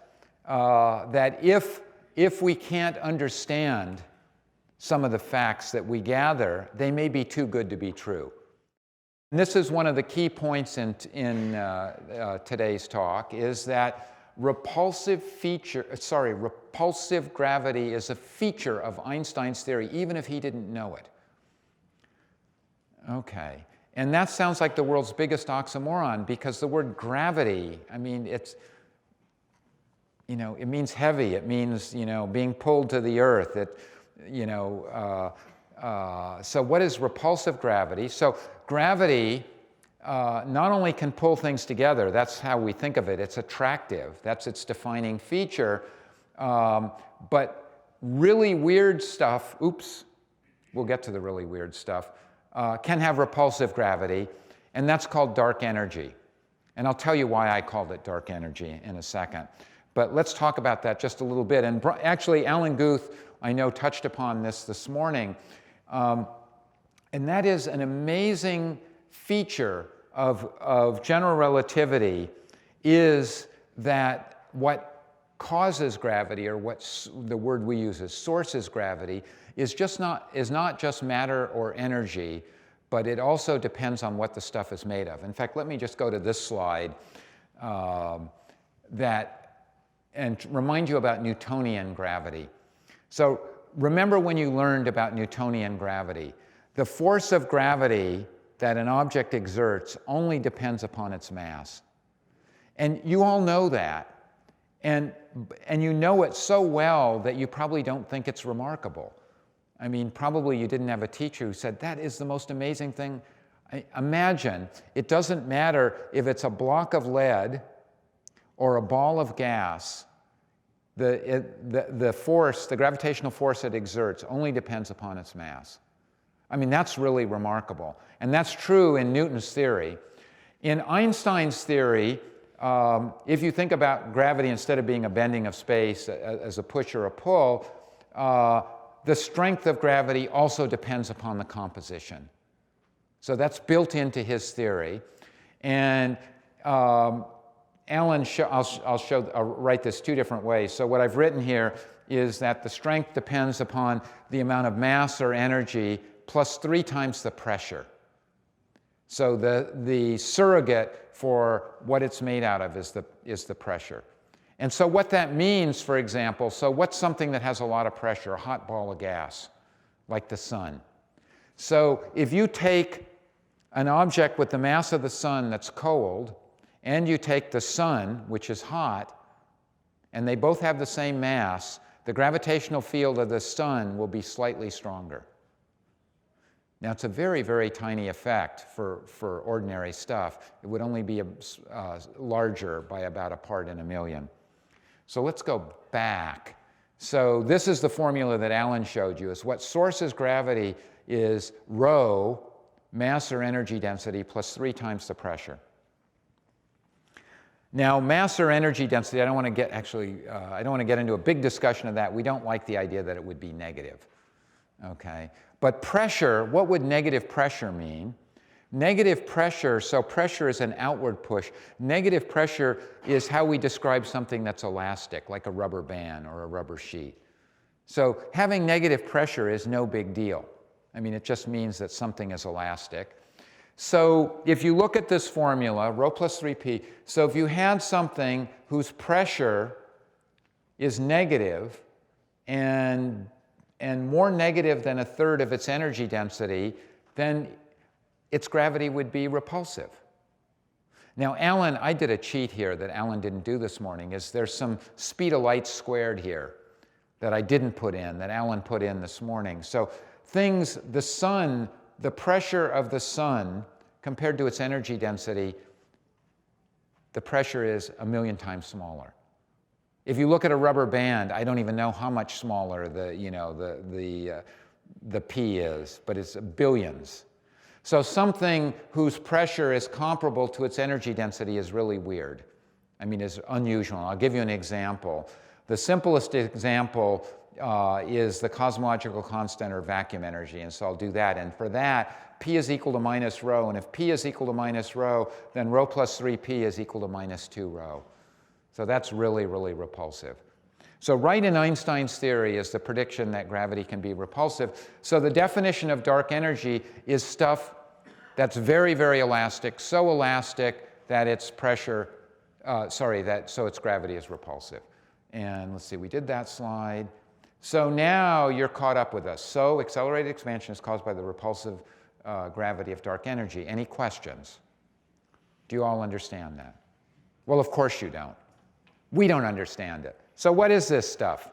that if we can't understand some of the facts that we gather, they may be too good to be true. And this is one of the key points in today's talk, is that repulsive gravity is a feature of Einstein's theory, even if he didn't know it. Okay. And that sounds like the world's biggest oxymoron, because the word gravity, I mean, it's, you know, it means heavy. It means, you know, being pulled to the earth. It, you know, so what is repulsive gravity? So gravity not only can pull things together, that's how we think of it, it's attractive, that's its defining feature, but really weird stuff, oops, we'll get to the really weird stuff, can have repulsive gravity, and that's called dark energy. And I'll tell you why I called it dark energy in a second. But let's talk about that just a little bit. And actually, Alan Guth, I know, touched upon this morning. And that is an amazing feature of general relativity is that what causes gravity, or what the word we use is sources gravity, is not just matter or energy, but it also depends on what the stuff is made of. In fact, let me just go to this slide and remind you about Newtonian gravity. So remember when you learned about Newtonian gravity, the force of gravity that an object exerts only depends upon its mass. And you all know that. And you know it so well that you probably don't think it's remarkable. I mean, probably you didn't have a teacher who said, that is the most amazing thing. Imagine, it doesn't matter if it's a block of lead or a ball of gas, the force, the gravitational force it exerts only depends upon its mass. I mean, that's really remarkable. And that's true in Newton's theory. In Einstein's theory, if you think about gravity instead of being a bending of space as a push or a pull, the strength of gravity also depends upon the composition. So that's built into his theory. And Alan, I'll write this two different ways. So what I've written here is that the strength depends upon the amount of mass or energy plus 3 times the pressure. So the surrogate for what it's made out of is the pressure. And so what that means, for example, so what's something that has a lot of pressure? A hot ball of gas, like the sun. So if you take an object with the mass of the sun that's cold, and you take the sun, which is hot, and they both have the same mass, the gravitational field of the sun will be slightly stronger. Now, it's a very, very tiny effect for ordinary stuff. It would only be larger by about a part in a million. So let's go back. So this is the formula that Alan showed you. Is what sources gravity is rho, mass or energy density, plus 3 times the pressure. Now, mass or energy density, I don't want to get into a big discussion of that. We don't like the idea that it would be negative. Okay? But pressure, what would negative pressure mean? Negative pressure, so pressure is an outward push. Negative pressure is how we describe something that's elastic, like a rubber band or a rubber sheet. So having negative pressure is no big deal. I mean, it just means that something is elastic. So if you look at this formula, rho plus 3p, so if you had something whose pressure is negative and more negative than 1/3 of its energy density, then its gravity would be repulsive. Now, Alan, I did a cheat here that Alan didn't do this morning, is there's some speed of light squared here that I didn't put in, that Alan put in this morning. So the sun, the pressure of the sun compared to its energy density, the pressure is 1,000,000 times smaller. If you look at a rubber band, I don't even know how much smaller the P is, but it's billions. So something whose pressure is comparable to its energy density is really weird. I mean, is unusual. I'll give you an example. The simplest example is the cosmological constant or vacuum energy, and so I'll do that. And for that, P is equal to minus rho, and if P is equal to minus rho, then rho plus 3P is equal to minus 2 rho. So that's really, really repulsive. So right in Einstein's theory is the prediction that gravity can be repulsive. So the definition of dark energy is stuff that's very, very elastic, so elastic that its pressure, so its gravity is repulsive. And let's see, we did that slide. So now you're caught up with us. So accelerated expansion is caused by the repulsive gravity of dark energy. Any questions? Do you all understand that? Well, of course you don't. We don't understand it. So what is this stuff?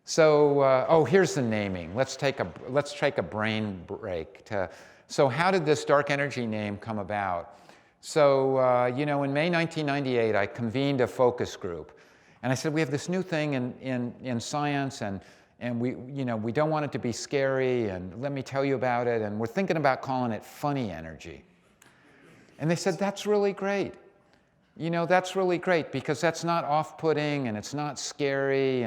So, oh, here's the naming. Let's take a brain break. So how did this dark energy name come about? So, you know, in May 1998, I convened a focus group. And I said, we have this new thing in science, and we don't want it to be scary, and let me tell you about it. And we're thinking about calling it funny energy. And they said, that's really great. You know, that's really great, because that's not off-putting, and it's not scary,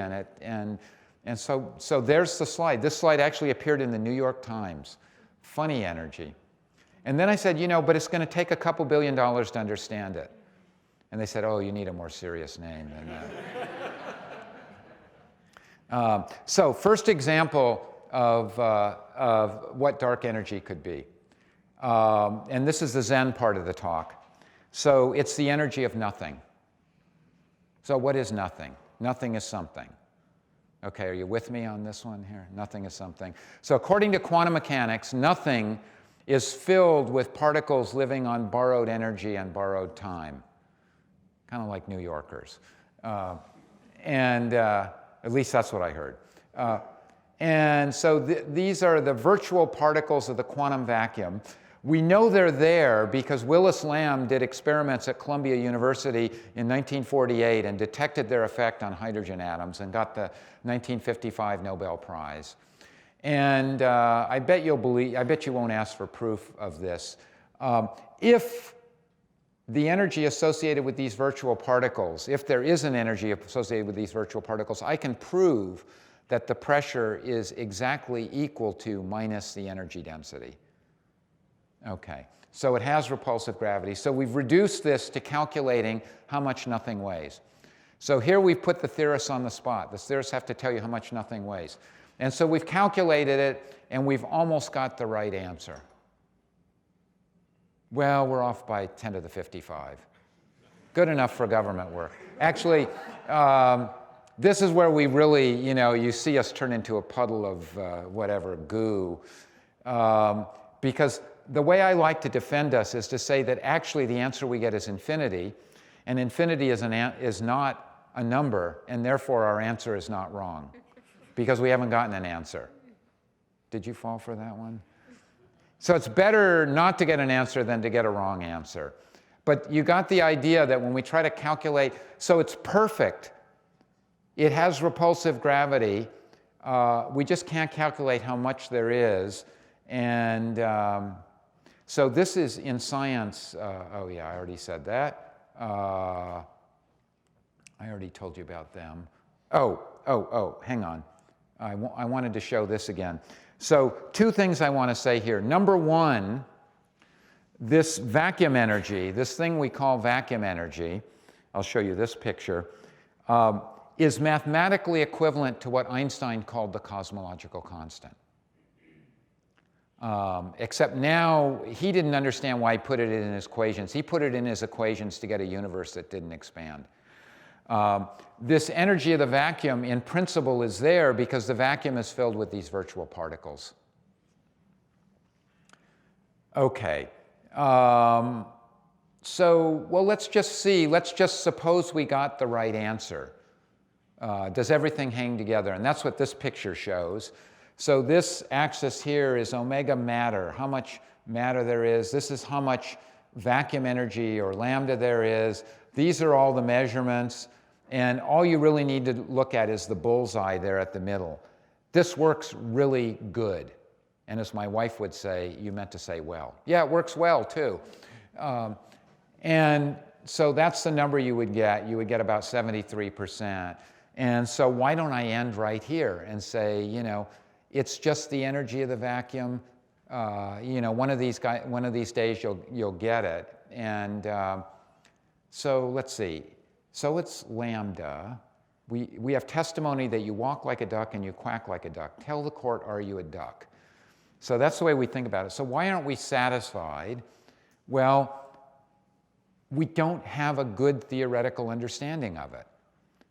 and so there's the slide. This slide actually appeared in the New York Times. Funny energy. And then I said, you know, but it's going to take a couple $2 billion to understand it. And they said, oh, you need a more serious name than that. So first example of what dark energy could be. And this is the Zen part of the talk. So it's the energy of nothing. So what is nothing? Nothing is something. Okay, are you with me on this one here? Nothing is something. So according to quantum mechanics, nothing is filled with particles living on borrowed energy and borrowed time. Kind of like New Yorkers. At least that's what I heard. And so these are the virtual particles of the quantum vacuum. We know they're there because Willis Lamb did experiments at Columbia University in 1948 and detected their effect on hydrogen atoms and got the 1955 Nobel Prize. And I bet you won't ask for proof of this. If the energy associated with these virtual particles, if there is an energy associated with these virtual particles, I can prove that the pressure is exactly equal to minus the energy density. Okay, so it has repulsive gravity. So we've reduced this to calculating how much nothing weighs. So here we've put the theorists on the spot. The theorists have to tell you how much nothing weighs. And so we've calculated it, and we've almost got the right answer. Well, we're off by 10 to the 55. Good enough for government work. Actually, this is where we really, you know, you see us turn into a puddle of whatever, goo. Because the way I like to defend us is to say that actually the answer we get is infinity, and infinity is not a number, and therefore our answer is not wrong, because we haven't gotten an answer. Did you fall for that one? So it's better not to get an answer than to get a wrong answer. But you got the idea that when we try to calculate, so it's perfect. It has repulsive gravity. We just can't calculate how much there is. And so this is in science. Oh, yeah, I already said that. I already told you about them. Oh, hang on. I wanted to show this again. So two things I want to say here. Number one, this vacuum energy, this thing we call vacuum energy, I'll show you this picture, is mathematically equivalent to what Einstein called the cosmological constant. Except now, he didn't understand why he put it in his equations. He put it in his equations to get a universe that didn't expand. This energy of the vacuum, in principle, is there because the vacuum is filled with these virtual particles. Okay. Well, let's just see. Let's just suppose we got the right answer. Does everything hang together? And that's what this picture shows. So this axis here is omega matter, how much matter there is. This is how much vacuum energy or lambda there is. These are all the measurements. And all you really need to look at is the bullseye there at the middle. This works really good. And as my wife would say, you meant to say well. Yeah, it works well, too. And so that's the number you would get. You would get about 73%. And so why don't I end right here and say, you know, it's just the energy of the vacuum. You know, one of these days you'll get it. And so let's see. So it's lambda. We have testimony that you walk like a duck and you quack like a duck. Tell the court, are you a duck? So that's the way we think about it. So why aren't we satisfied? Well, we don't have a good theoretical understanding of it.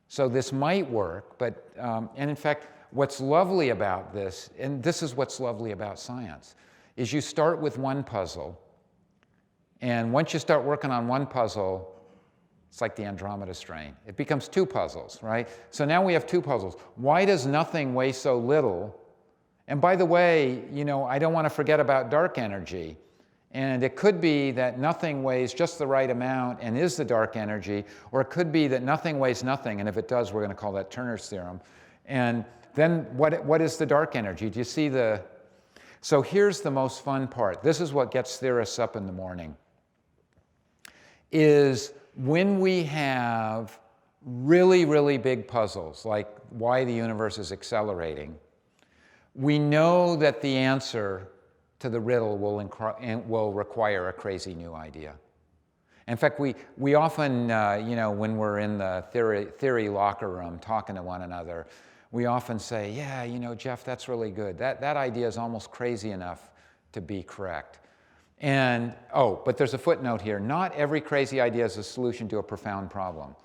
So this might work, but, and in fact, what's lovely about this, and this is what's lovely about science, is you start with one puzzle, and once you start working on one puzzle, It's like the Andromeda strain. It becomes two puzzles, right? So now we have two puzzles. Why does nothing weigh so little? And by the way, you know, I don't want to forget about dark energy. And it could be that nothing weighs just the right amount and is the dark energy, or it could be that nothing weighs nothing, and if it does, we're going to call that Turner's theorem. And then what is the dark energy? Do you see the... So here's the most fun part. This is what gets theorists up in the morning. Is when we have really, really big puzzles, like why the universe is accelerating, we know that the answer to the riddle will require a crazy new idea. In fact, we often, you know, when we're in the theory locker room talking to one another, we often say, yeah, you know, Jeff, that's really good. That idea is almost crazy enough to be correct. And, oh, but there's a footnote here. Not every crazy idea is a solution to a profound problem.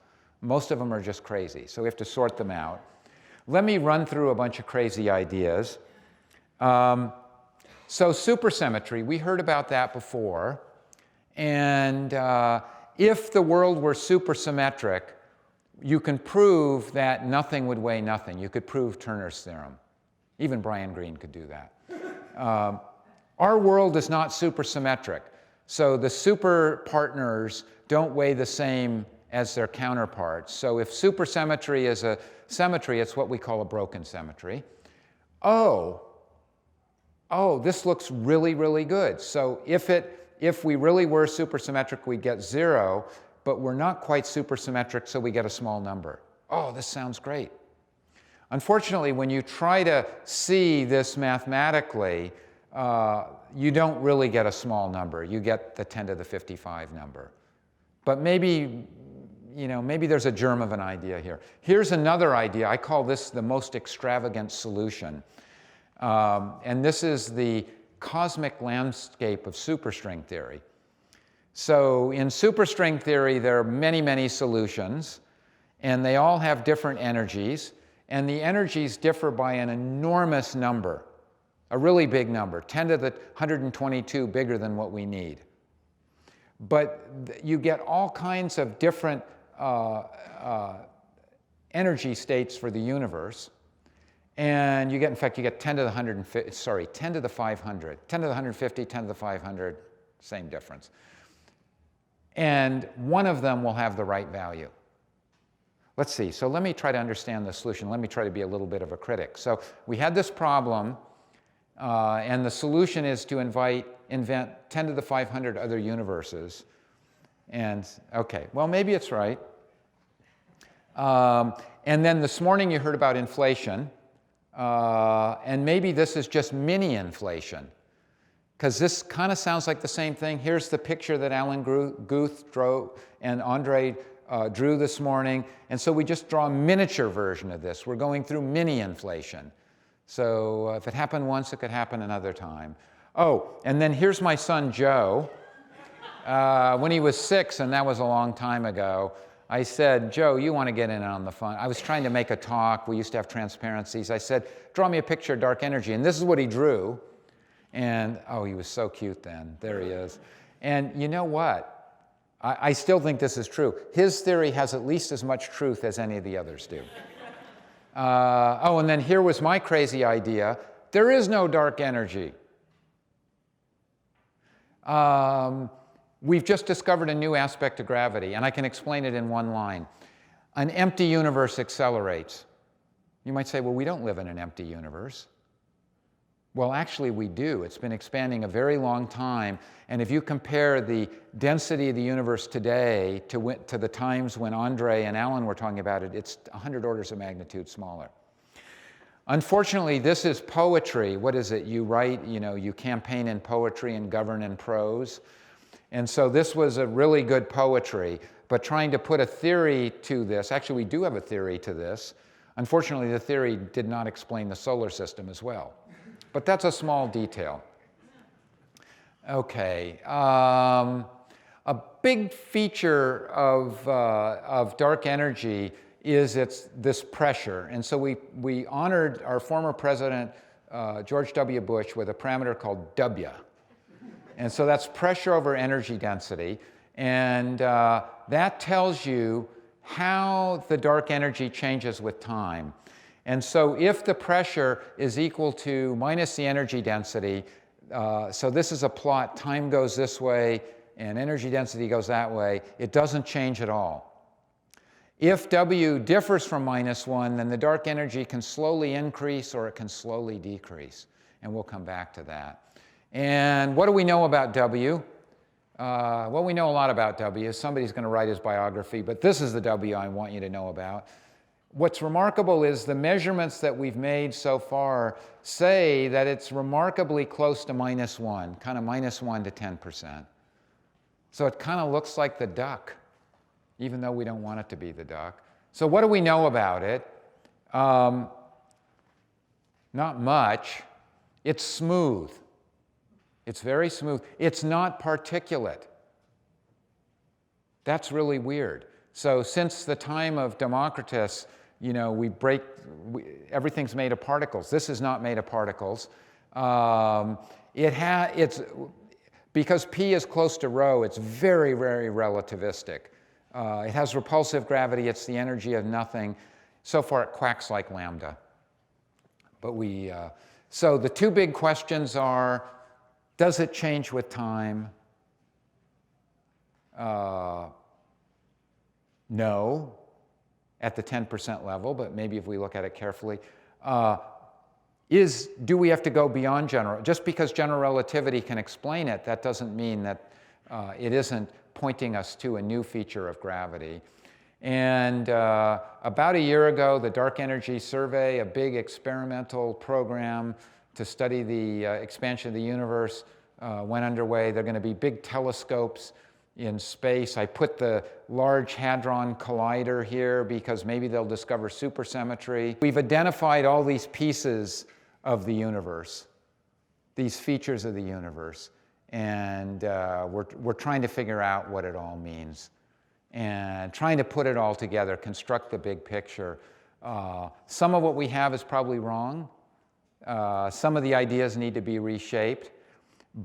Most of them are just crazy, so we have to sort them out. Let me run through a bunch of crazy ideas. So supersymmetry, we heard about that before. And if the world were supersymmetric, you can prove that nothing would weigh nothing. You could prove Turner's theorem. Even Brian Greene could do that. Our world is not supersymmetric. So the super partners don't weigh the same as their counterparts. So if supersymmetry is a symmetry, it's what we call a broken symmetry. Oh, this looks really, really good. So if we really were supersymmetric, we'd get 0, but we're not quite supersymmetric, so we get a small number. Oh, this sounds great. Unfortunately, when you try to see this mathematically, you don't really get a small number. You get the 10 to the 55 number. But maybe, you know, maybe there's a germ of an idea here. Here's another idea. I call this the most extravagant solution. And this is the cosmic landscape of superstring theory. So in superstring theory, there are many, many solutions, and they all have different energies, and the energies differ by an enormous number, a really big number, 10 to the 122 bigger than what we need. But you get all kinds of different energy states for the universe. And you get, in fact, you get 10 to the 150, sorry, 10 to the 500, 10 to the 150, 10 to the 500, same difference. And one of them will have the right value. Let's see, so let me try to understand the solution. Let me try to be a little bit of a critic. So we had this problem, and the solution is to invent 10 to the 500 other universes. And, okay, well, maybe it's right. And then this morning you heard about inflation. And maybe this is just mini inflation, because this kind of sounds like the same thing. Here's the picture that Alan Guth drew and Andre drew this morning. And so we just draw a miniature version of this. We're going through mini inflation. So if it happened once, it could happen another time. Oh, and then here's my son Joe. When he was 6, and that was a long time ago, I said, Joe, you want to get in on the fun. I was trying to make a talk. We used to have transparencies. I said, draw me a picture of dark energy. And this is what he drew. And, oh, he was so cute then. There he is. And you know what? I still think this is true. His theory has at least as much truth as any of the others do. Oh, and then here was my crazy idea. There is no dark energy. We've just discovered a new aspect of gravity, and I can explain it in one line. An empty universe accelerates. You might say, well, we don't live in an empty universe. Well, actually, we do. It's been expanding a very long time, and if you compare the density of the universe today to the times when Andre and Alan were talking about it, it's 100 orders of magnitude smaller. Unfortunately, this is poetry. What is it? You write, you know, you campaign in poetry and govern in prose. And so this was a really good poetry, but trying to put a theory to this, actually we do have a theory to this. Unfortunately, the theory did not explain the solar system as well. But that's a small detail. Okay. A big feature of dark energy is this pressure. And so we honored our former president, George W. Bush, with a parameter called W. And so that's pressure over energy density. And that tells you how the dark energy changes with time. And so if the pressure is equal to minus the energy density, so this is a plot, time goes this way and energy density goes that way, it doesn't change at all. If W differs from -1, then the dark energy can slowly increase or it can slowly decrease. And we'll come back to that. And what do we know about W? Well, we know a lot about W. Somebody's going to write his biography, but this is the W I want you to know about. What's remarkable is the measurements that we've made so far say that it's remarkably close to -1, kind of -1 to 10%. So it kind of looks like the duck, even though we don't want it to be the duck. So what do we know about it? Not much. It's smooth. It's very smooth. It's not particulate. That's really weird. So since the time of Democritus, you know, everything's made of particles. This is not made of particles. Because P is close to rho, it's very, very relativistic. It has repulsive gravity. It's the energy of nothing. So far, it quacks like lambda. But so the two big questions are, does it change with time? No, at the 10% level, but maybe if we look at it carefully. Do we have to go beyond general? Just because general relativity can explain it, that doesn't mean that it isn't pointing us to a new feature of gravity. And about a year ago, the Dark Energy Survey, a big experimental program to study the expansion of the universe, went underway. There are going to be big telescopes in space. I put the Large Hadron Collider here because maybe they'll discover supersymmetry. We've identified all these pieces of the universe, these features of the universe, and we're trying to figure out what it all means and trying to put it all together, construct the big picture. Some of what we have is probably wrong. Some of the ideas need to be reshaped,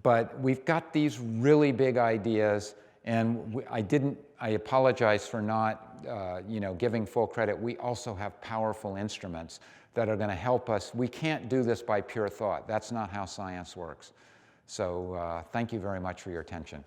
but we've got these really big ideas, and I apologize for not giving full credit. We also have powerful instruments that are going to help us. We can't do this by pure thought. That's not how science works. So thank you very much for your attention.